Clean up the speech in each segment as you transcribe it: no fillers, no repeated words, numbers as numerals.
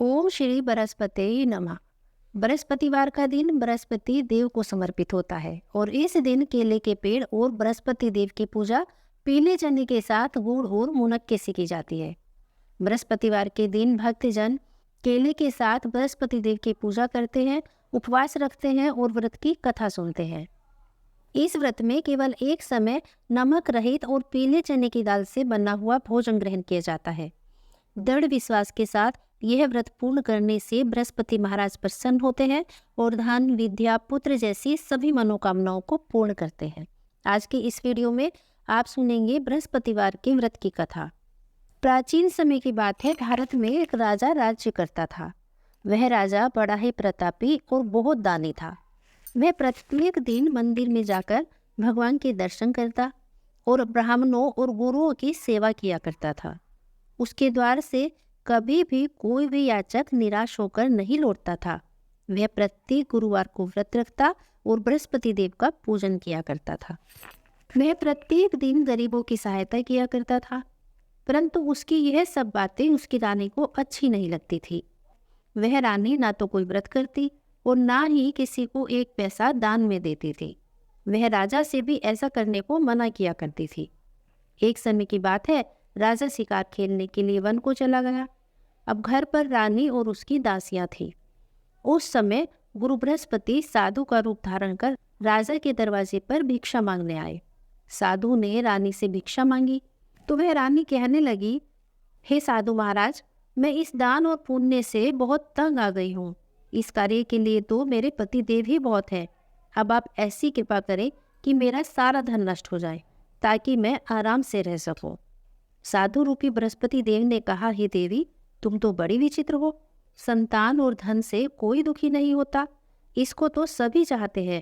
ओम श्री बृहस्पति नमः। बृहस्पतिवार का दिन बृहस्पति देव को समर्पित होता है और इस दिन केले के पेड़ और बृहस्पति देव की पूजा पीले चने के साथ गुड़ और मुनक्के से की जाती है। बृहस्पतिवार के दिन भक्तजन केले के साथ बृहस्पति देव की पूजा करते हैं, उपवास रखते हैं और व्रत की कथा सुनते हैं। इस व्रत में केवल एक समय नमक रहित और पीले चने की दाल से बना हुआ भोजन ग्रहण किया जाता है। दृढ़ विश्वास के साथ यह व्रत पूर्ण करने से बृहस्पति महाराज प्रसन्न होते हैं और धन, विद्या, पुत्र जैसी सभी मनोकामनाओं को पूर्ण करते हैं। आज के इस वीडियो में आप सुनेंगे बृहस्पतिवार के व्रत की कथा। प्राचीन समय की बात है, भारत में एक राजा राज्य करता था। वह राजा बड़ा ही प्रतापी और बहुत दानी था। वह प्रत्येक दिन मंदिर में जाकर भगवान के दर्शन करता और ब्राह्मणों और गुरुओं की सेवा किया करता था। उसके द्वार से कभी भी कोई भी याचक निराश होकर नहीं लौटता था। वह प्रत्येक गुरुवार को व्रत रखता और बृहस्पति देव का पूजन किया करता था। वह प्रत्येक दिन गरीबों की सहायता किया करता था, परंतु उसकी यह सब बातें उसकी रानी को अच्छी नहीं लगती थी। वह रानी ना तो कोई व्रत करती और ना ही किसी को एक पैसा दान में देती थी। वह राजा से भी ऐसा करने को मना किया करती थी। एक समय की बात है, राजा शिकार खेलने के लिए वन को चला गया। अब घर पर रानी और उसकी दासियां थी। उस समय गुरु बृहस्पति साधु का रूप धारण कर राजा के दरवाजे पर भिक्षा मांगने आए। साधु ने रानी से भिक्षा मांगी तो वह रानी कहने लगी, हे साधु महाराज, मैं इस दान और पुण्य से बहुत तंग आ गई हूँ। इस कार्य के लिए तो मेरे पति देव ही बहुत है। अब आप ऐसी कृपा करें कि मेरा सारा धन नष्ट हो जाए ताकि मैं आराम से रह सकूं। साधु रूपी बृहस्पति देव ने कहा, हे देवी, तुम तो बड़ी विचित्र हो। संतान और धन से कोई दुखी नहीं होता, इसको तो सभी चाहते हैं।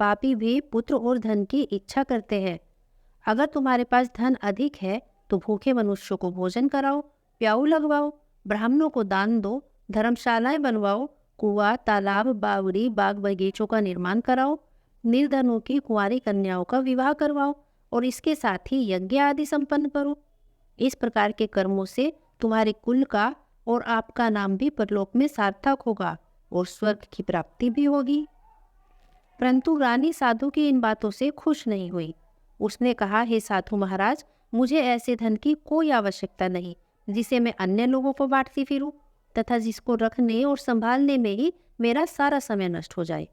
पापी भी पुत्र और धन की इच्छा करते हैं। अगर तुम्हारे पास धन अधिक है तो भूखे मनुष्यों को भोजन कराओ, प्याऊ लगवाओ, ब्राह्मणों को दान दो, धर्मशालाएं बनवाओ, कुआं, तालाब, बावड़ी, बाग बगीचों का निर्माण कराओ, निर्धनों की कुंवारी कन्याओं का विवाह करवाओ और इसके साथ ही यज्ञ आदि संपन्न करो। इस प्रकार के कर्मों से तुम्हारे कुल का और आपका नाम भी परलोक में सार्थक होगा और स्वर्ग की प्राप्ति भी होगी। परंतु रानी साधु की इन बातों से खुश नहीं हुई। उसने कहा, हे साधु महाराज, मुझे ऐसे धन की कोई आवश्यकता नहीं जिसे मैं अन्य लोगों को बांटती फिरूं तथा जिसको रखने और संभालने में ही मेरा सारा समय नष्ट हो जाए।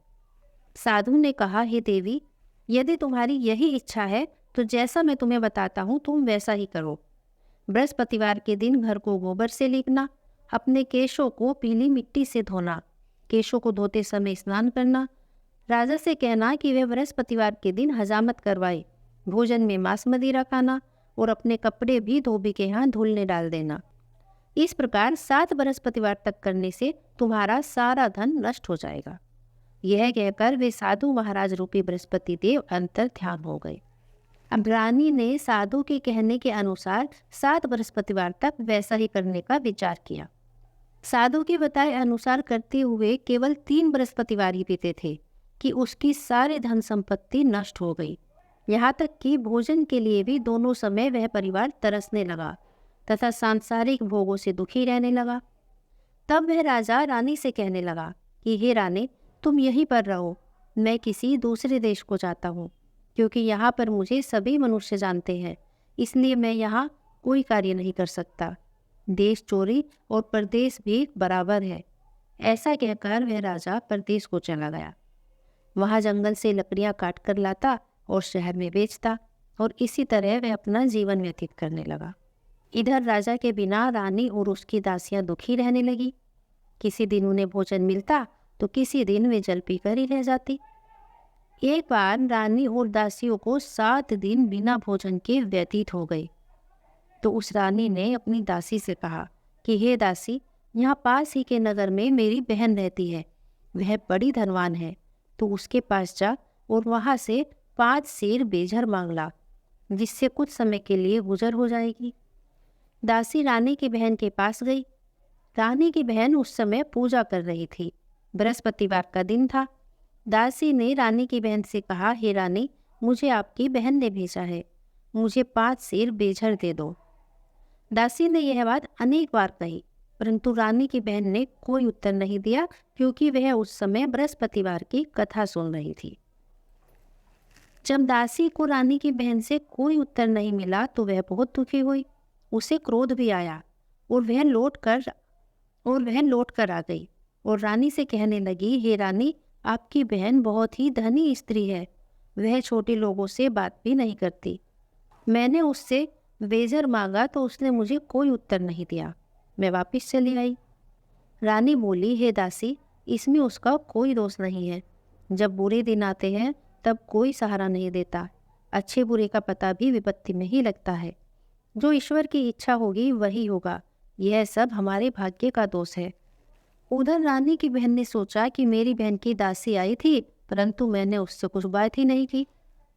साधु ने कहा, हे देवी, यदि तुम्हारी यही इच्छा है तो जैसा मैं तुम्हें बताता हूँ तुम वैसा ही करो। बृहस्पतिवार के दिन घर को गोबर से लीपना, अपने केशों को पीली मिट्टी से धोना, केशों को धोते समय स्नान करना, राजा से कहना कि वह बृहस्पतिवार के दिन हजामत करवाए, भोजन में मांस मदिरा खाना और अपने कपड़े भी धोबी के यहाँ धुलने डाल देना। इस प्रकार 7 बृहस्पतिवार तक करने से तुम्हारा सारा धन नष्ट हो जाएगा। यह कहकर वे साधु महाराज रूपी बृहस्पति देव अंतर ध्यान हो गए। अब रानी ने साधु के कहने के अनुसार 7 बृहस्पतिवार तक वैसा ही करने का विचार किया। साधु के बताए अनुसार करते हुए केवल 3 बृहस्पतिवार ही बीते थे कि उसकी सारी धन संपत्ति नष्ट हो गई। यहाँ तक कि भोजन के लिए भी दोनों समय वह परिवार तरसने लगा तथा सांसारिक भोगों से दुखी रहने लगा। तब वह राजा रानी से कहने लगा कि हे रानी, तुम यहीं पर रहो, मैं किसी दूसरे देश को जाता हूँ, क्योंकि यहाँ पर मुझे सभी मनुष्य जानते हैं, इसलिए मैं यहाँ कोई कार्य नहीं कर सकता। देश चोरी और परदेश भी बराबर है। ऐसा कहकर वह राजा परदेश को चला गया। वहाँ जंगल से लकड़ियाँ काट कर लाता और शहर में बेचता और इसी तरह वह अपना जीवन व्यतीत करने लगा। इधर राजा के बिना रानी और उसकी दासियाँ दुखी रहने लगी। किसी दिन उन्हें भोजन मिलता तो किसी दिन वे जल पीकर ही रह जाती। एक बार रानी और दासियों को 7 दिन बिना भोजन के व्यतीत हो गए। तो उस रानी ने अपनी दासी से कहा कि हे दासी, यहाँ पास ही के नगर में मेरी बहन रहती है, वह बड़ी धनवान है, तो उसके पास जा और वहाँ से 5 सेर बेझर मांग ला, जिससे कुछ समय के लिए गुजर हो जाएगी। दासी रानी की बहन के पास गई। रानी की बहन उस समय पूजा कर रही थी। बृहस्पतिवार का दिन था। दासी ने रानी की बहन से कहा, हे रानी, मुझे आपकी बहन ने भेजा है, मुझे 5 सेर बेझर दे दो। दासी ने यह बात अनेक बार कही, परंतु रानी की बहन ने कोई उत्तर नहीं दिया, क्योंकि वह उस समय बृहस्पतिवार की कथा सुन रही थी। जब दासी को रानी की बहन से कोई उत्तर नहीं मिला तो वह बहुत दुखी हुई। उसे क्रोध भी आया और वह लौट कर आ गई और रानी से कहने लगी, हे रानी, आपकी बहन बहुत ही धनी स्त्री है। वह छोटे लोगों से बात भी नहीं करती। मैंने उससे वेजर मांगा तो उसने मुझे कोई उत्तर नहीं दिया। मैं वापस चली आई। रानी बोली, हे दासी, इसमें उसका कोई दोष नहीं है। जब बुरे दिन आते हैं तब कोई सहारा नहीं देता। अच्छे बुरे का पता भी विपत्ति में ही लगता है। जो ईश्वर की इच्छा होगी वही होगा। यह सब हमारे भाग्य का दोष है। उधर रानी की बहन ने सोचा कि मेरी बहन की दासी आई थी, परंतु मैंने उससे कुछ बात ही नहीं की।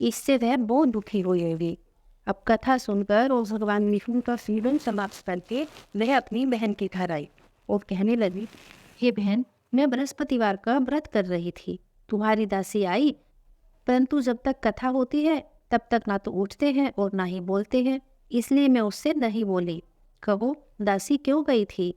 इससे वह बहुत दुखी हुई होगी। अब कथा सुनकर और भगवान विष्णु का सेवन समाप्त करके वह अपनी बहन के घर आई और कहने लगी, हे बहन, मैं बृहस्पतिवार का व्रत कर रही थी। तुम्हारी दासी आई, परंतु जब तक कथा होती है तब तक ना तो उठते हैं और ना ही बोलते हैं, इसलिए मैं उससे नहीं बोली। कहो, दासी क्यों गई थी?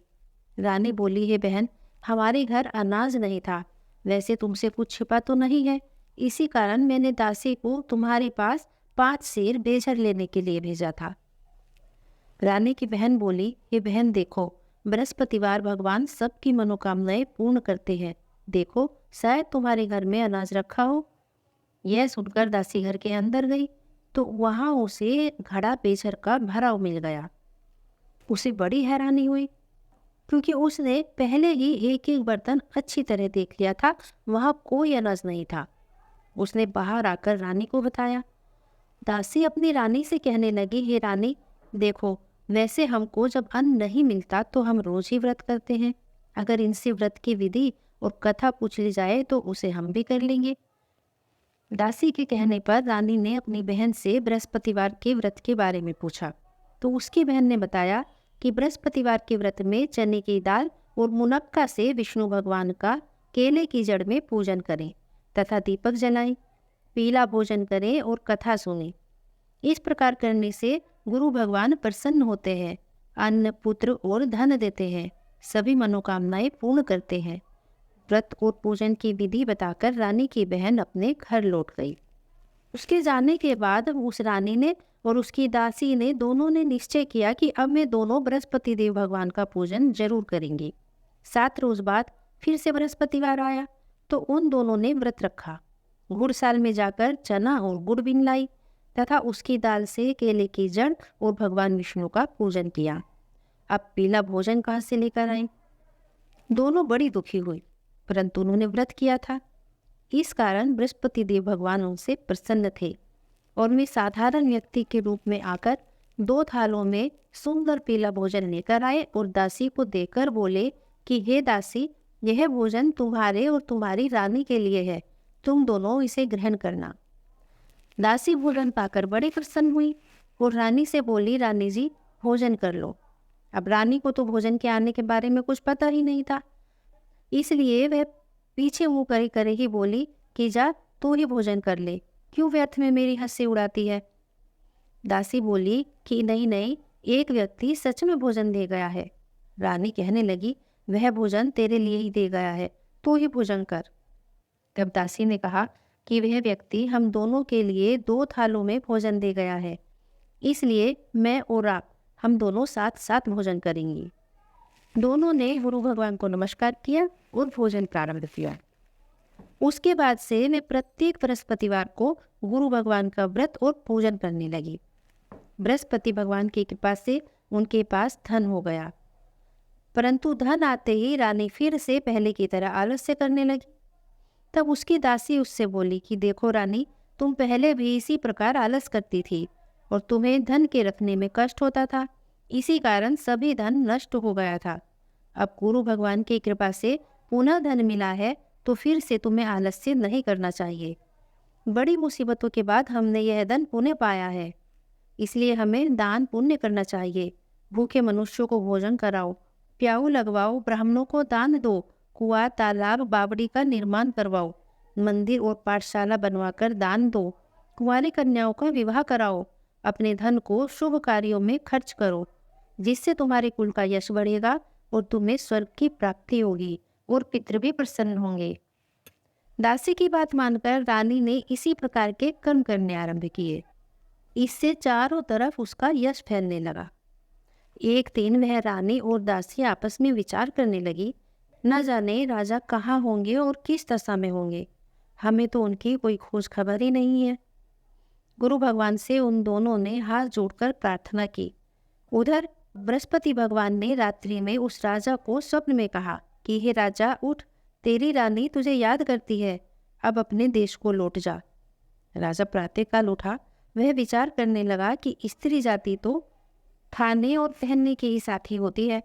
रानी बोली, हे बहन, हमारे घर अनाज नहीं था। वैसे तुमसे कुछ छिपा तो नहीं है, इसी कारण मैंने दासी को तुम्हारे पास 5 सेर बेजर लेने के लिए भेजा था। रानी की बहन बोली, हे बहन, देखो, बृहस्पतिवार भगवान सबकी मनोकामनाएं पूर्ण करते हैं। देखो, शायद तुम्हारे घर में अनाज रखा हो। यह सुनकर दासी घर के अंदर गई तो वहां उसे घड़ा बेजर का भरा मिल गया। उसे बड़ी हैरानी हुई, क्योंकि उसने पहले ही एक एक बर्तन अच्छी तरह देख लिया था। वहां कोई अनाज नहीं था। उसने बाहर आकर रानी को बताया। दासी अपनी रानी से कहने लगी, हे रानी, देखो, वैसे हमको जब अन्न नहीं मिलता तो हम रोज ही व्रत करते हैं। अगर इनसे व्रत की विधि और कथा पूछ ली जाए तो उसे हम भी कर लेंगे। दासी के कहने पर रानी ने अपनी बहन से बृहस्पतिवार के व्रत के बारे में पूछा तो उसकी बहन ने बताया कि बृहस्पतिवार के व्रत में चने की दाल और मुनक्का से विष्णु भगवान का केले की जड़ में पूजन करें तथा दीपक जलाएं, पीला भोजन करें और कथा सुनें। इस प्रकार करने से गुरु भगवान प्रसन्न होते हैं, अन्न, पुत्र और धन देते हैं, सभी मनोकामनाएं पूर्ण करते हैं। व्रत और पूजन की विधि बताकर रानी की बहन अपने घर लौट गई। उसके जाने के बाद उस रानी ने और उसकी दासी ने दोनों ने निश्चय किया कि अब वे दोनों बृहस्पति देव भगवान का पूजन जरूर करेंगे। 7 रोज बाद फिर से बृहस्पतिवार आया तो उन दोनों ने व्रत रखा। गुड़साल में जाकर चना और गुड़ बीन लाई तथा उसकी दाल से केले की जड़ और भगवान विष्णु का पूजन किया। अब पीला भोजन कहाँ से लेकर आए? दोनों बड़ी दुखी हुई, परंतु उन्होंने व्रत किया था। इस कारण बृहस्पति देव भगवान उनसे प्रसन्न थे और वे साधारण व्यक्ति के रूप में आकर 2 थालों में सुंदर पीला भोजन लेकर आए और दासी को देकर बोले कि हे दासी, यह भोजन तुम्हारे और तुम्हारी रानी के लिए है, तुम दोनों इसे ग्रहण करना। दासी भोजन पाकर बड़े प्रसन्न हुई और रानी से बोली, रानी जी, भोजन कर लो। अब रानी को तो भोजन के आने के बारे में कुछ पता ही नहीं था, इसलिए वह पीछे मुंह करे करे ही बोली कि जा, तू ही भोजन कर ले, क्यों व्यर्थ में मेरी हंसी उड़ाती है। दासी बोली कि नहीं नहीं, एक व्यक्ति सच में भोजन दे गया है। रानी कहने लगी, वह भोजन तेरे लिए ही दे गया है, तू ही भोजन कर। तब दासी ने कहा कि वह व्यक्ति हम दोनों के लिए 2 थालों में भोजन दे गया है, इसलिए मैं और आप, हम दोनों साथ साथ भोजन करेंगे। दोनों ने गुरु भगवान को नमस्कार किया और भोजन प्रारंभ किया। उसके बाद से मैं प्रत्येक बृहस्पतिवार को गुरु भगवान का व्रत और पूजन करने लगी। बृहस्पति भगवान की कृपा से उनके पास धन हो गया, परंतु धन आते ही रानी फिर से पहले की तरह आलस्य करने लगी। तब उसकी दासी उससे बोली कि देखो रानी, तुम पहले भी इसी प्रकार आलस करती थी और तुम्हें धन के रखने में कष्ट होता था, इसी कारण सभी धन नष्ट हो गया था। अब गुरु भगवान की कृपा से पुनः धन मिला है तो फिर से तुम्हें आलस्य नहीं करना चाहिए। बड़ी मुसीबतों के बाद हमने यह धन पुण्य पाया है, इसलिए हमें दान पुण्य करना चाहिए। भूखे मनुष्यों को भोजन कराओ, प्याऊ लगवाओ, ब्राह्मणों को दान दो, कुआं, तालाब, बावड़ी का निर्माण करवाओ, मंदिर और पाठशाला बनवाकर दान दो, कुंवारी कन्याओं का विवाह कराओ, अपने धन को शुभ कार्यों में खर्च करो, जिससे तुम्हारे कुल का यश बढ़ेगा और तुम्हें स्वर्ग की प्राप्ति होगी और पितृ भी प्रसन्न होंगे। दासी की बात मानकर रानी ने इसी प्रकार के कर्म करने आरंभ किए। इससे चारों तरफ उसका यश फैलने लगा। एक दिन वह रानी और दासी आपस में विचार करने लगी, न जाने राजा कहाँ होंगे और किस दशा में होंगे, हमें तो उनकी कोई खोज खबर ही नहीं है। गुरु भगवान से उन दोनों ने हाथ जोड़कर प्रार्थना की। उधर बृहस्पति भगवान ने रात्रि में उस राजा को स्वप्न में कहा कि हे राजा उठ, तेरी रानी तुझे याद करती है, अब अपने देश को लौट जा। राजा प्रातःकाल उठा। वह विचार करने लगा कि स्त्री जाति तो खाने और पहनने की ही साथी होती है,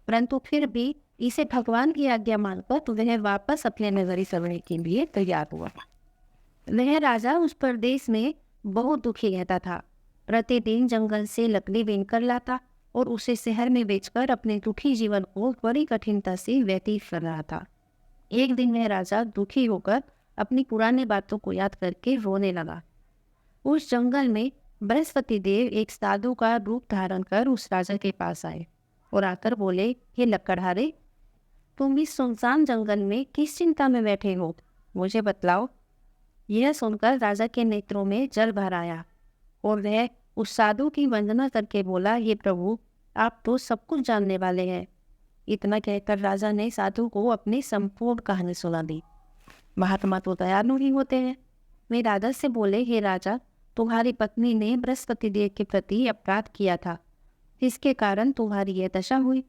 परंतु फिर भी इसे भगवान की आज्ञा मानकर तो वह वापस अपने नगरी चलने के लिए तैयार हुआ। वह राजा उस प्रदेश में बहुत दुखी रहता था। प्रतिदिन जंगल से लकड़ी बीनकर लाता और उसे शहर में बेचकर अपने दुखी जीवन को बड़ी कठिनता से व्यतीत कर रहा था। एक दिन वह राजा दुखी होकर अपनी पुरानी बातों को याद करके रोने लगा। उस जंगल में बृहस्पति देव एक साधु का रूप धारण कर उस राजा के पास आए और आकर बोले, हे लकड़हारे, तुम इस सुनसान जंगल में किस चिंता में बैठे हो, मुझे बतलाओ। यह सुनकर राजा के नेत्रों में जल भर आया और वह उस साधु की वंदना करके बोला, हे प्रभु, आप तो सब कुछ जानने वाले हैं। इतना कहकर राजा ने साधु को अपनी संपूर्ण कहानी सुना दी। महात्मा तो दयालु ही होते हैं। वे राजा से बोले, हे राजा, तुम्हारी पत्नी ने बृहस्पति देव के प्रति अपराध किया था, इसके कारण तुम्हारी यह दशा हुई।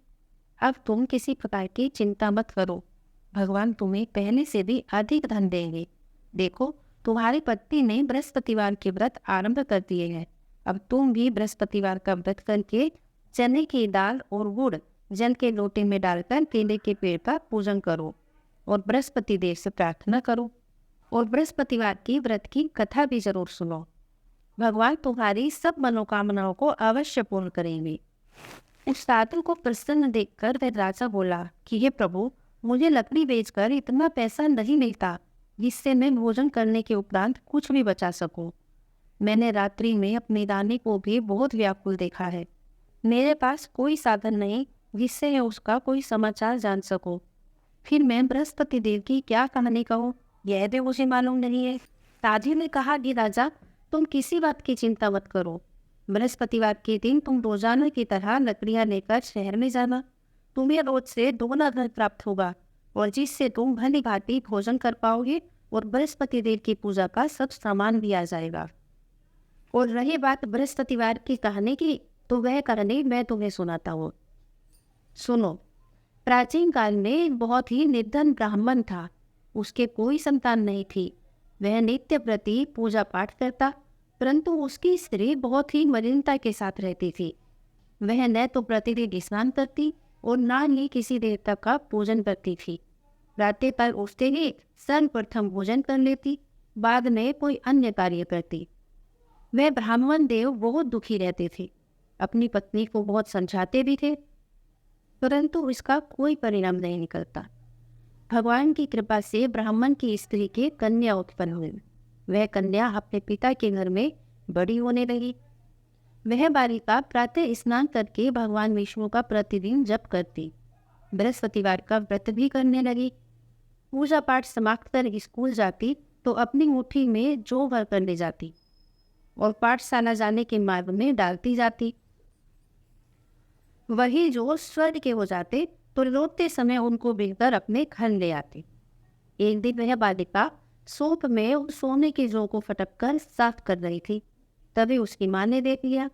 अब तुम किसी प्रकार की चिंता मत करो, भगवान तुम्हें पहले से भी अधिक धन देंगे। देखो, तुम्हारी पत्नी ने बृहस्पतिवार के व्रत आरंभ कर दिए हैं। अब तुम भी बृहस्पतिवार का व्रत करके चने की दाल और गुड़ जल के लोटे में डालकर केले के पेड़ का पूजन करो और बृहस्पति देव से प्रार्थना करो और बृहस्पतिवार की व्रत की कथा भी जरूर सुनो। भगवान तुम्हारी सब मनोकामनाओं को अवश्य पूर्ण करेंगे। उस साधु को प्रसन्न देखकर वह राजा बोला कि हे प्रभु, मुझे लकड़ी बेचकर इतना पैसा नहीं मिलता जिससे मैं भोजन करने के उपरांत कुछ भी बचा सकूं। मैंने रात्रि में अपनी रानी को भी बहुत व्याकुल देखा है। मेरे पास कोई साधन नहीं जिससे मैं उसका कोई समाचार जान सकूं। फिर मैं बृहस्पति देव की क्या कहानी कहूँ, यह भी मुझे मालूम नहीं है। साधु ने कहा कि राजा, तुम किसी बात की चिंता मत करो। बृहस्पतिवार के दिन तुम रोजाना की तरह लकड़ियां लेकर शहर में जाना। तुम्हें रोज से दोगुना धन प्राप्त होगा और जिससे तुम भली भांति भोजन कर पाओगे और बृहस्पति देव की पूजा का सब सामान भी आ जाएगा। और रही बात बृहस्पतिवार की कहानी की, तो वह कहानी मैं तुम्हें सुनाता हूँ। सुनो। प्राचीन काल में एक बहुत ही निर्धन ब्राह्मण था। उसके कोई संतान नहीं थी। वह नित्य प्रति पूजा पाठ करता, परंतु उसकी स्त्री बहुत ही मलिनता के साथ रहती थी। वह न तो प्रतिदिन स्नान करती और न ही किसी देवता का पूजन करती थी। प्रातः पर उठते ही सर्वप्रथम भोजन कर लेती, बाद में कोई अन्य कार्य करती। वह ब्राह्मण देव बहुत दुखी रहते थे। अपनी पत्नी को बहुत समझाते भी थे, परंतु इसका कोई परिणाम नहीं निकलता। भगवान की कृपा से ब्राह्मण की स्त्री की कन्या उत्पन्न हुई। वह कन्या अपने पिता के घर में बड़ी होने लगी। वह बालिका प्रातः स्नान करके भगवान विष्णु का प्रतिदिन जप करती, बृहस्पतिवार का व्रत भी करने लगी। पूजा पाठ समाप्त कर स्कूल जाती तो अपनी मुट्ठी में जौ भर कर ले जाती और पाठशाला जाने के मार्ग में डालती जाती। वही जो स्वर्ग के हो जाते तो लौटते समय उनको बेचकर अपने घर ले आती। एक दिन वह बालिका सूप में उस सोने के जौ को फटक कर साफ कर रही थी। तभी उसकी माँ ने देख लिया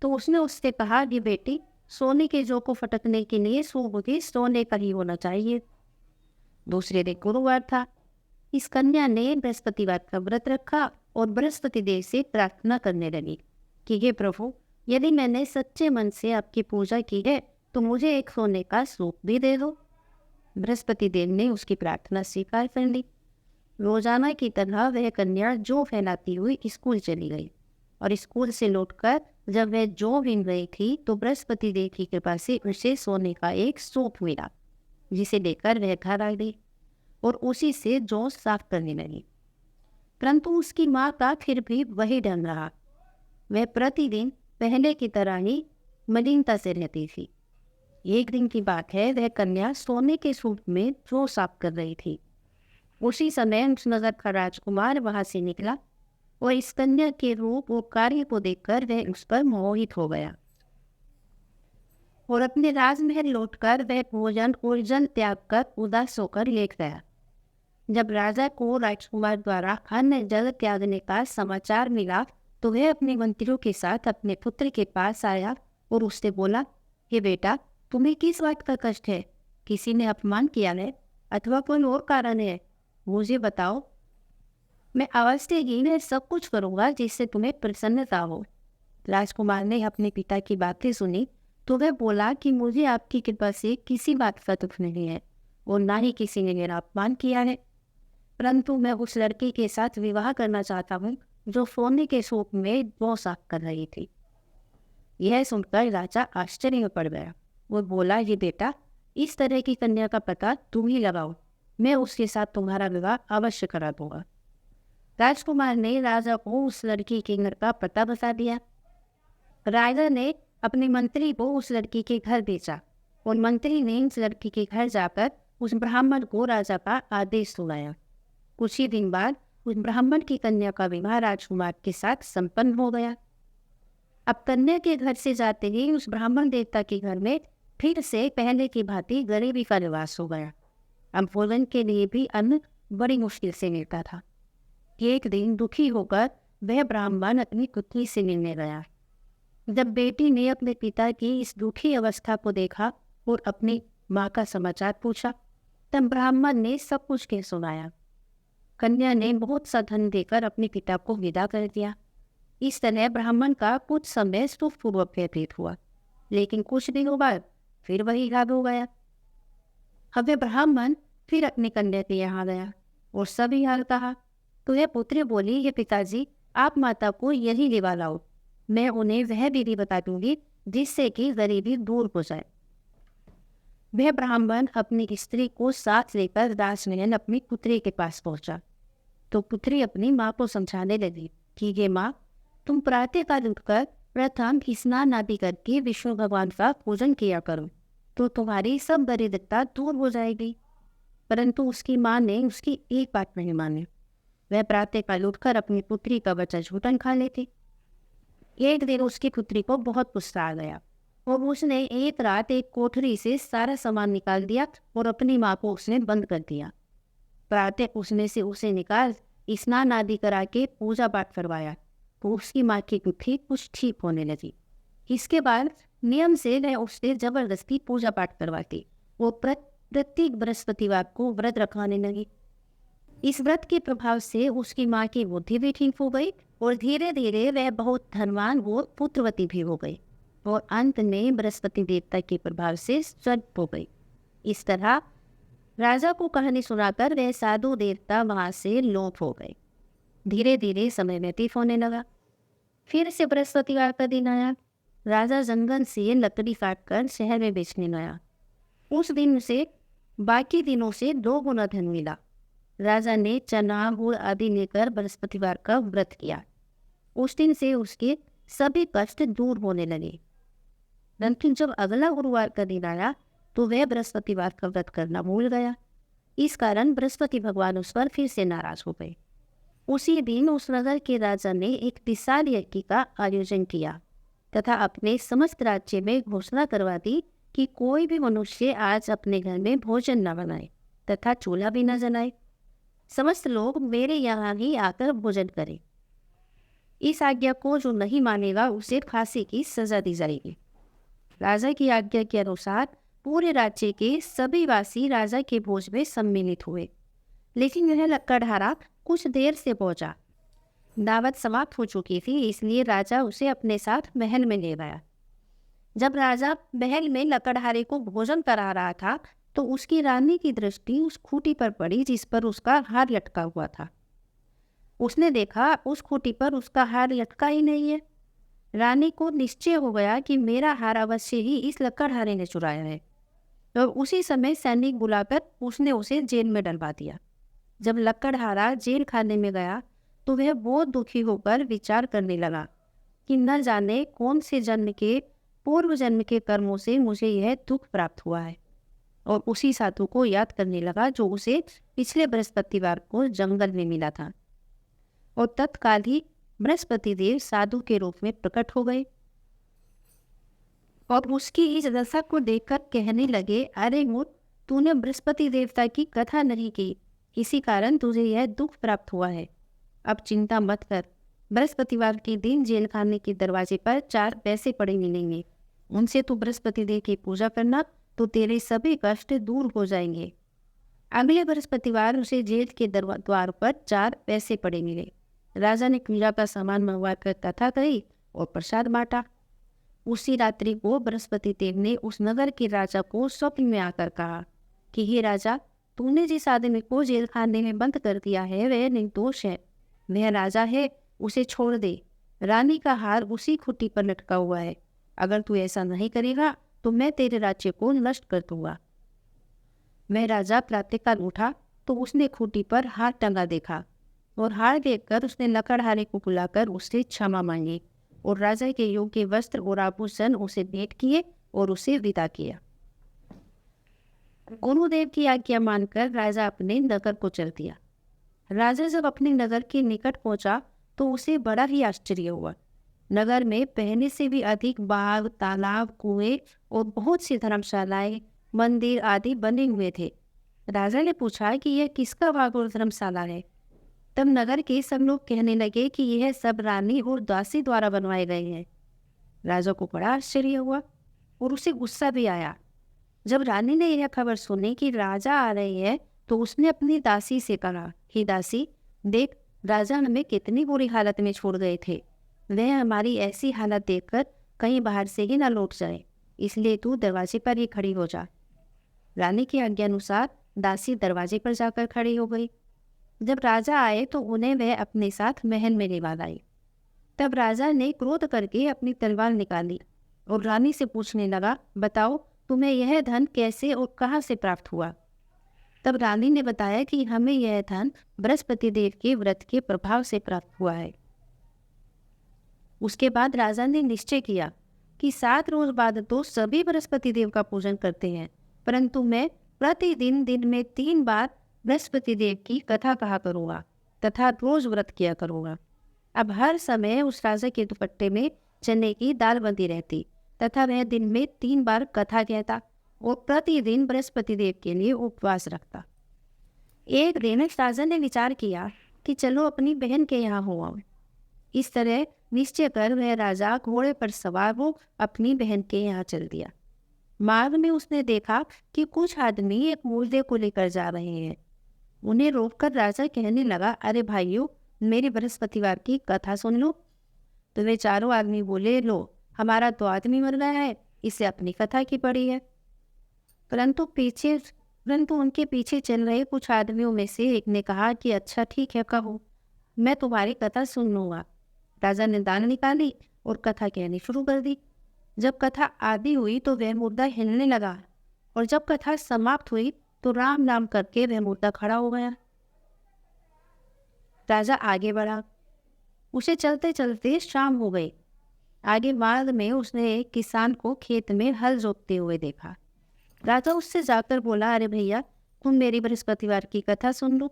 तो उसने उससे कहा कि बेटी, सोने के जौ को फटकने के लिए सूप भी सोने का ही होना चाहिए। दूसरे दिन गुरुवार था। इस कन्या ने बृहस्पतिवार का व्रत रखा और बृहस्पति देव से प्रार्थना करने लगी कि हे प्रभु, यदि मैंने सच्चे मन से आपकी पूजा की है तो मुझे एक सोने का सूप भी दे दो। बृहस्पति देव ने उसकी प्रार्थना स्वीकार कर ली। रोजाना की तरह वह कन्या जौ फैलाती हुई स्कूल चली गई और स्कूल से लौटकर जब वह जौ बीन रही थी तो बृहस्पति देव की कृपा से उसे सोने का एक सूप मिला, जिसे लेकर वह घर आ गई और उसी से जौ साफ करने लगी। परंतु उसकी माँ का फिर भी वही ढंग रहा। वह प्रतिदिन पहले की तरह ही मलिनता से रहती थी। एक दिन की बात है, वह कन्या सोने के सूप में जौ साफ कर रही थी। उसी समय उस नगर का राजकुमार वहां से निकला और इस कन्या के रूप और कार्य को देखकर वह उस पर मोहित हो गया और अपने राजमहल लौटकर वह भोजन और जल त्याग कर उदास होकर लेट गया। जब राजा को राजकुमार द्वारा अन्न जल त्यागने का समाचार मिला तो वह अपने मंत्रियों के साथ अपने पुत्र के पास आया और उससे बोला, हे बेटा, तुम्हें किस बात का कष्ट है? किसी ने अपमान किया है अथवा कोई और कारण है? मुझे बताओ, मैं अवश्य ही सब कुछ करूंगा जिससे तुम्हें प्रसन्नता हो। राजकुमार ने अपने पिता की बातें सुनी तो वह बोला कि मुझे आपकी कृपा से किसी बात का दुख नहीं है और ना ही किसी ने मेरा अपमान किया है, परंतु मैं उस लड़की के साथ विवाह करना चाहता हूँ जो सोने के सूप में जौ साफ कर रही थी। यह सुनकर राजा आश्चर्य में पड़ गया। वो बोला, ये बेटा, इस तरह की कन्या का पता तुम ही लगाओ, मैं उसके साथ तुम्हारा विवाह अवश्य करा दूंगा। राजकुमार ने राजा को उस लड़की के घर का पता बता दिया। राजा ने अपने मंत्री को उस लड़की के घर भेजा और मंत्री ने उस लड़की के घर जाकर उस ब्राह्मण को राजा का आदेश सुनाया। कुछ ही दिन बाद उस ब्राह्मण की कन्या का विवाह राजकुमार के साथ संपन्न हो गया। अब कन्या के घर से जाते ही उस ब्राह्मण देवता के घर में फिर से पहले की भांति गरीबी का निवास हो गया। अब भोजन के लिए भी अन्न बड़ी मुश्किल से मिलता था। एक दिन दुखी होकर वह ब्राह्मण अपनी पुत्री से मिलने गया। जब बेटी ने अपने पिता की इस दुखी अवस्था को देखा और अपनी माँ का समाचार पूछा, तब ब्राह्मण ने सब कुछ कह सुनाया। कन्या ने बहुत सा धन देकर अपने पिता को विदा कर दिया। इस तरह ब्राह्मण का कुछ समय सुखपूर्वक व्यतीत हुआ, लेकिन कुछ दिनों बाद फिर वही हाल हो गया। अब वह ब्राह्मण फिर अपनी कन्या के यहाँ गया और सभी हाल कहा तो यह पुत्री बोली, ये पिताजी, आप माता को यही लिवा लाओ, मैं उन्हें वह विधि बता दूंगी जिससे कि गरीबी दूर हो जाए। वह ब्राह्मण अपनी स्त्री को साथ लेकर राजमहल अपनी पुत्री के पास पहुंचा तो पुत्री अपनी माँ को समझाने लगी कि ये माँ, तुम प्रातःकाल उठकर प्रथम स्नान आदि करके विष्णु भगवान का पूजन किया करो तो तुम्हारी सब दरिद्रता दूर हो जाएगी। परंतु उसकी माँ ने उसकी एक बात नहीं मानी। वह प्रातःकाल उठकर अपनी पुत्री का बच्चा झूठन खा लेती। एक दिन उसकी पुत्री को बहुत गुस्सा आ गया और उसने एक रात एक कोठरी से सारा सामान निकाल दिया और अपनी माँ को उसने बंद कर दिया। प्रातः उसमें से उसे निकाल स्नान आदि करा के पूजा पाठ करवाया तो उसकी माँ की पुत्री कुछ ठीक होने लगी। इसके बाद नियम से वह उससे जबरदस्ती पूजा पाठ करवाती वो प्रत्येक बृहस्पतिवार को व्रत रखाने लगी। इस व्रत के प्रभाव से उसकी माँ की बुद्धि भी ठीक हो गई और धीरे धीरे वह बहुत धनवान और पुत्रवती भी हो गई और अंत में बृहस्पति देवता के प्रभाव से स्वर्ग हो गई। इस तरह राजा को कहानी सुनाकर वह साधु देवता वहां से लोप हो गए। धीरे धीरे समय व्यतीत होने लगा। फिर से बृहस्पतिवार का दिन आया। राजा जंगल से लकड़ी काटकर शहर में बेचने गया। उस दिन उसे बाकी दिनों से 2 गुना धन मिला। राजा ने चना गुड़ आदि लेकर बृहस्पतिवार का व्रत किया। उस दिन से उसके सभी कष्ट दूर होने लगे। लेकिन जब अगला गुरुवार का दिन आया तो वह बृहस्पतिवार का व्रत करना भूल गया। इस कारण बृहस्पति भगवान उस पर फिर से नाराज हो गए। उसी दिन उस नगर के राजा ने एक विशाल यज्ञ का आयोजन किया तथा अपने समस्त राज्य में घोषणा करवा दी कि कोई भी मनुष्य आज अपने घर में भोजन न बनाए तथा चूल्हा भी न जलाए। समस्त लोग मेरे यहाँ ही आकर भोजन करें। इस आज्ञा को जो नहीं मानेगा उसे फांसी की सजा दी जाएगी। राजा की आज्ञा के अनुसार पूरे राज्य के सभी वासी राजा के भोज में सम्मिलित हुए, लेकिन यह लकड़हारा कुछ देर से पहुंचा। दावत समाप्त हो चुकी थी, इसलिए राजा उसे अपने साथ महल में ले गया। जब राजा महल में लकड़हारे को भोजन करा रहा था तो उसकी रानी की दृष्टि उस खूंटी पर पड़ी जिस पर उसका हार लटका हुआ था। उसने देखा उस खूंटी पर उसका हार लटका ही नहीं है। रानी को निश्चय हो गया कि मेरा हार अवश्य ही इस लकड़हारे ने चुराया है और उसी समय सैनिक बुलाकर उसने उसे जेल में डलवा दिया। जब लकड़हारा जेल खाने में गया तो वह बहुत दुखी होकर विचार करने लगा कि न जाने कौन से जन्म के पूर्व जन्म के कर्मों से मुझे यह दुख प्राप्त हुआ है। और उसी साधु को याद करने लगा जो उसे पिछले बृहस्पतिवार को जंगल में मिला था। और तत्काल ही बृहस्पति देव साधु के रूप में प्रकट हो गए और उसकी इस दशा को देखकर कहने लगे, अरे मूर्ख, तूने बृहस्पति देवता की कथा नहीं की, इसी कारण तुझे यह दुख प्राप्त हुआ है। अब चिंता मत कर, बृहस्पतिवार के दिन जेल खाने के दरवाजे पर 4 पैसे पड़े मिलेंगे, उनसे तू बृहस्पति देव की पूजा करना तो तेरे सभी कष्ट दूर हो जाएंगे। अगले बृहस्पतिवार उसे जेल के द्वार पर 4 पैसे पड़े मिले। राजा ने पूजा का सामान मंगवा कर कथा कही और प्रसाद बांटा। उसी रात्रि को बृहस्पति देव ने उस नगर के राजा को स्वप्न में आकर कहा कि हे राजा, तूने जिस आदमी को जेल खाने में बंद कर दिया है वह निर्दोष है, वह राजा है, उसे छोड़ दे। रानी का हार उसी खुट्टी पर लटका हुआ है, अगर तू ऐसा नहीं करेगा तो मैं तेरे राज्य को नष्ट कर दूंगा। वह राजा प्रातःकाल उठा तो उसने खूंटी पर हार टंगा देखा और हार देखकर उसने लकड़हारे को बुलाकर उससे क्षमा मांगी और राजा के योग्य वस्त्र और आभूषण उसे भेंट किए और उसे विदा किया। गुरुदेव की आज्ञा मानकर राजा अपने नगर को चल दिया। राजा जब अपने नगर के निकट पहुंचा तो उसे बड़ा ही आश्चर्य हुआ। नगर में पहले से भी अधिक बाग, तालाब, कुएं और बहुत सी धर्मशालाएं, मंदिर आदि बने हुए थे। राजा ने पूछा कि यह किसका बाग और धर्मशाला है। तब नगर के सब लोग कहने लगे कि यह सब रानी और दासी द्वारा बनवाए गए हैं। राजा को बड़ा आश्चर्य हुआ और उसे गुस्सा भी आया। जब रानी ने यह खबर सुनी कि राजा आ रहे हैं तो उसने अपनी दासी से कहा, हे दासी, देख, राजा हमें कितनी बुरी हालत में छोड़ गए थे, वह हमारी ऐसी हालत देखकर कहीं बाहर से ही न लौट जाए, इसलिए तू दरवाजे पर ही खड़ी हो जा। रानी की आज्ञानुसार दासी दरवाजे पर जाकर खड़ी हो गई। जब राजा आए तो उन्हें वह अपने साथ महल में ले लाई। तब राजा ने क्रोध करके अपनी तलवार निकाली और रानी से पूछने लगा, बताओ, तुम्हें यह धन कैसे और कहाँ से प्राप्त हुआ। तब रानी ने बताया कि हमें यह धन बृहस्पति देव के व्रत के प्रभाव से प्राप्त हुआ है। उसके बाद राजा ने निश्चय किया कि 7 रोज बाद तो सभी बृहस्पति देव का पूजन करते हैं, परंतु मैं प्रतिदिन दिन में 3 बार बृहस्पति देव की कथा कहा करूँगा तथा रोज व्रत किया करूँगा। अब हर समय उस राजा के दुपट्टे में चने की दाल बंधी रहती तथा वह दिन में 3 बार कथा कहता और प्रतिदिन बृहस्पति देव के लिए उपवास रखता। एक दिन राजा ने विचार किया कि चलो अपनी बहन के यहाँ हो आओ। इस तरह निश्चय कर वह राजा घोड़े पर सवार हो अपनी बहन के यहाँ चल दिया। मार्ग में उसने देखा कि कुछ आदमी एक मुर्दे को लेकर जा रहे हैं। उन्हें रोककर राजा कहने लगा, अरे भाइयों, मेरी बृहस्पतिवार की कथा सुन लो। तो वे चारों आदमी बोले, लो, हमारा तो आदमी मर गया है, इसे अपनी कथा की पड़ी है। परंतु उनके पीछे चल रहे कुछ आदमियों में से एक ने कहा कि अच्छा ठीक है, कहो, मैं तुम्हारी कथा सुन लूंगा। राजा ने दान निकाली और कथा कहनी शुरू कर दी। जब कथा आदि हुई तो वह मुर्दा हिलने लगा और जब कथा समाप्त हुई तो राम नाम करके वह मुर्दा खड़ा हो गया। राजा आगे बढ़ा। उसे चलते चलते शाम हो गई। आगे मार्ग में उसने एक किसान को खेत में हल जोतते हुए देखा। राजा उससे जाकर बोला, अरे भैया, तुम मेरी बृहस्पतिवार की कथा सुन लो।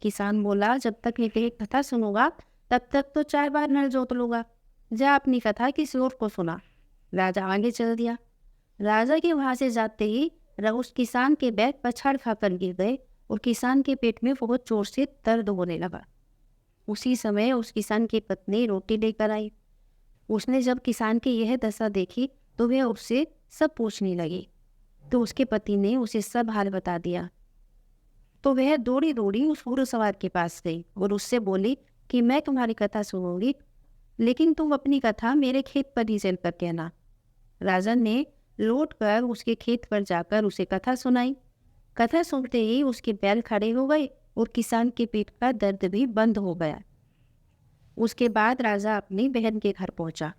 किसान बोला, जब तक मैं तेरी कथा सुनूंगा तब तक तो 4 बार नल जोत लूंगा, जा अपनी कथा किसी और को सुना। राजा आगे चल दिया। राजा के वहां से जाते ही उस किसान के बैग पर छड़ खाकर गिर गए और किसान के पेट में बहुत जोर से दर्द होने लगा। उसी समय उस किसान की पत्नी रोटी लेकर आई। उसने जब किसान की यह दशा देखी तो वह उससे सब पूछने लगी। तो उसके पति ने उसे सब हाल बता दिया। तो वह दौड़ी दौड़ी उस घुड़सवार के पास गई और उससे बोली कि मैं तुम्हारी कथा सुनूंगी, लेकिन तुम अपनी कथा मेरे खेत पर ही चल कर कहना। राजा ने लौटकर उसके खेत पर जाकर उसे कथा सुनाई। कथा सुनते ही उसके बैल खड़े हो गए और किसान के पेट का दर्द भी बंद हो गया। उसके बाद राजा अपनी बहन के घर पहुंचा।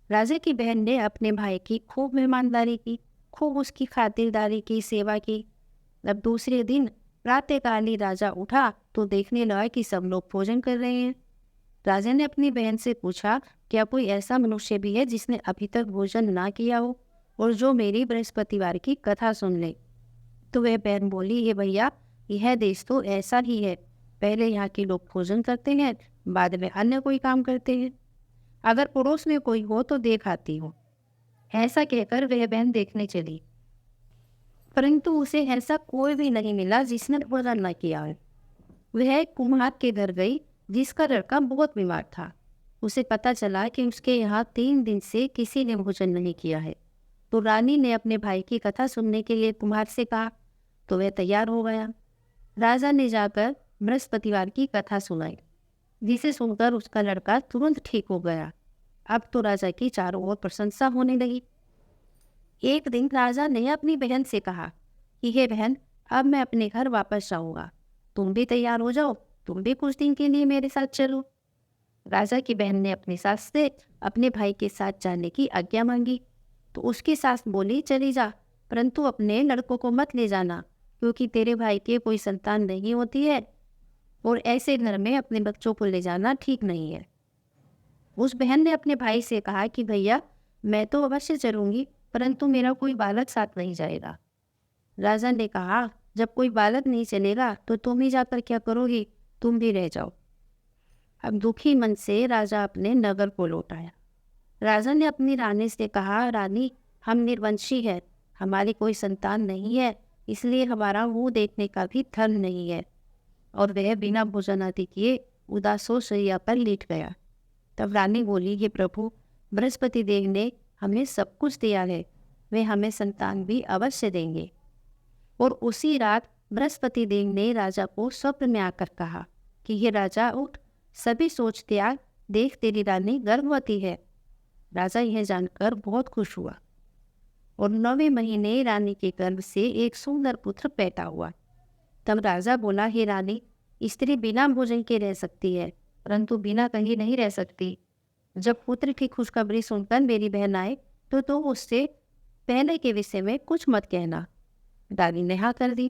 राजा की बहन ने अपने भाई की खूब मेहमानदारी की, खूब उसकी खातिरदारी की, सेवा की। अब दूसरे दिन प्रातःकाल ही राजा उठा तो देखने लगा कि सब लोग भोजन कर रहे हैं। राजा ने अपनी बहन से पूछा, क्या कोई ऐसा मनुष्य भी है जिसने अभी तक भोजन ना किया हो और जो मेरी बृहस्पतिवार की कथा सुन ले? तो वह बहन बोली, हे भैया, यह देश तो ऐसा ही है। पहले यहाँ के लोग भोजन करते हैं, बाद में अन्य कोई काम करते हैं। अगर पड़ोस में कोई हो तो देख आती हूँ। ऐसा कहकर वह बहन देखने चली, परंतु उसे ऐसा कोई भी नहीं मिला जिसने भोजन न किया है। वह एक कुम्हार के घर गई जिसका लड़का बहुत बीमार था। उसे पता चला कि उसके यहाँ 3 दिन से किसी ने भोजन नहीं किया है। तो रानी ने अपने भाई की कथा सुनने के लिए कुम्हार से कहा, तो वह तैयार हो गया। राजा ने जाकर बृहस्पतिवार की कथा सुनाई, जिसे सुनकर उसका लड़का तुरंत ठीक हो गया। अब तो राजा की चारों ओर प्रशंसा होने लगी। एक दिन राजा ने अपनी बहन से कहा कि हे बहन, अब मैं अपने घर वापस जाऊंगा, तुम भी तैयार हो जाओ, तुम भी कुछ दिन के लिए मेरे साथ चलो। राजा की बहन ने अपनी सास से अपने भाई के साथ जाने की आज्ञा मांगी। तो उसकी सास बोली, चली जा, परंतु अपने लड़कों को मत ले जाना, क्योंकि तेरे भाई के कोई संतान नहीं होती है और ऐसे घर में अपने बच्चों को ले जाना ठीक नहीं है। उस बहन ने अपने भाई से कहा कि भैया, मैं तो अवश्य चलूंगी, परंतु मेरा कोई बालक साथ नहीं जाएगा। राजा ने कहा, जब कोई बालक नहीं चलेगा तो तुम ही जाकर क्या करोगी, तुम भी रह जाओ। अब दुखी मन से राजा अपने नगर को लौट आया। राजा ने अपनी रानी से कहा, रानी, हम निर्वंशी हैं, हमारी कोई संतान नहीं है, इसलिए हमारा मुंह देखने का भी धर्म नहीं है। और वह बिना भोजन आदि किए उदासो शैया पर लेट गया। तब रानी बोली, हे प्रभु, बृहस्पति देव ने हमें सब कुछ दिया है, वे हमें संतान भी अवश्य देंगे। और उसी रात बृहस्पति देव ने राजा को स्वप्न में आकर कहा कि हे राजा, उठ, सभी सोच त्याग, देख तेरी रानी गर्भवती है। राजा यह जानकर बहुत खुश हुआ और 9वें महीने रानी के गर्भ से एक सुंदर पुत्र पैदा हुआ। तब राजा बोला, हे रानी, स्त्री बिना भोजन के रह सकती है, परंतु बिना कहीं नहीं रह सकती। जब पुत्र की खुशखबरी सुनकर मेरी बहन आए तो तुम उससे पहले के विषय में कुछ मत कहना। रानी ने हाँ कर दी।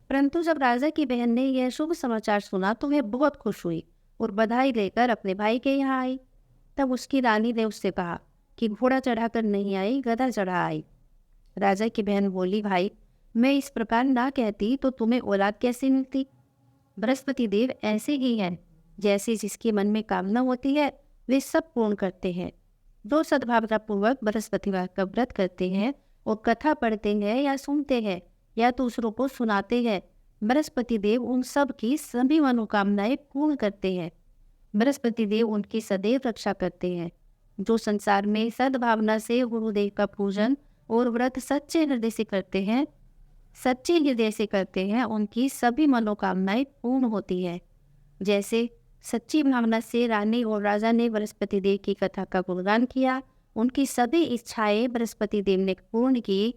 परंतु जब राजा की बहन ने यह शुभ समाचार सुना तो वह बहुत खुश हुई और बधाई लेकर अपने भाई के यहाँ आई। तब उसकी रानी ने उससे कहा कि घोड़ा चढ़ाकर नहीं आई, गधा चढ़ा आई। राजा की बहन बोली, भाई, मैं इस प्रकार ना कहती तो तुम्हें औलाद कैसे मिलती? बृहस्पति देव ऐसे ही हैं, जैसे जिसके मन में कामना होती है वे सब पूर्ण करते हैं। जो सद्भावनापूर्वक बृहस्पतिवार का व्रत करते हैं और कथा पढ़ते हैं या सुनते हैं या दूसरों को सुनाते हैं, बृहस्पति देव उन सब की सभी मनोकामनाएं पूर्ण करते हैं। बृहस्पति देव उनकी सदैव रक्षा करते हैं। जो संसार में सद्भावना से गुरुदेव का पूजन और व्रत सच्चे हृदय से करते हैं, उनकी सभी मनोकामनाएं पूर्ण होती हैं। जैसे सच्ची भावना से रानी और राजा ने बृहस्पति देव की कथा का गुणगान किया, उनकी सभी इच्छाएं बृहस्पति देव ने पूर्ण की,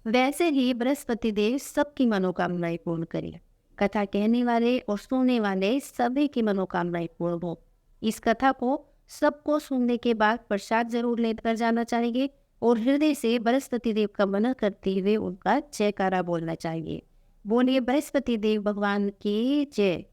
वैसे ही बृहस्पति देव सबकी मनोकामनाएं पूर्ण करें। कथा कहने वाले और सुनने वाले सभी की मनोकामनाएं पूर्ण हो। इस कथा को सबको सुनने के बाद प्रसाद जरूर लेकर जाना चाहिए और हृदय से बृहस्पति देव का मनन करते हुए उनका जयकारा बोलना चाहिए। बोलिए बृहस्पति देव भगवान की जय।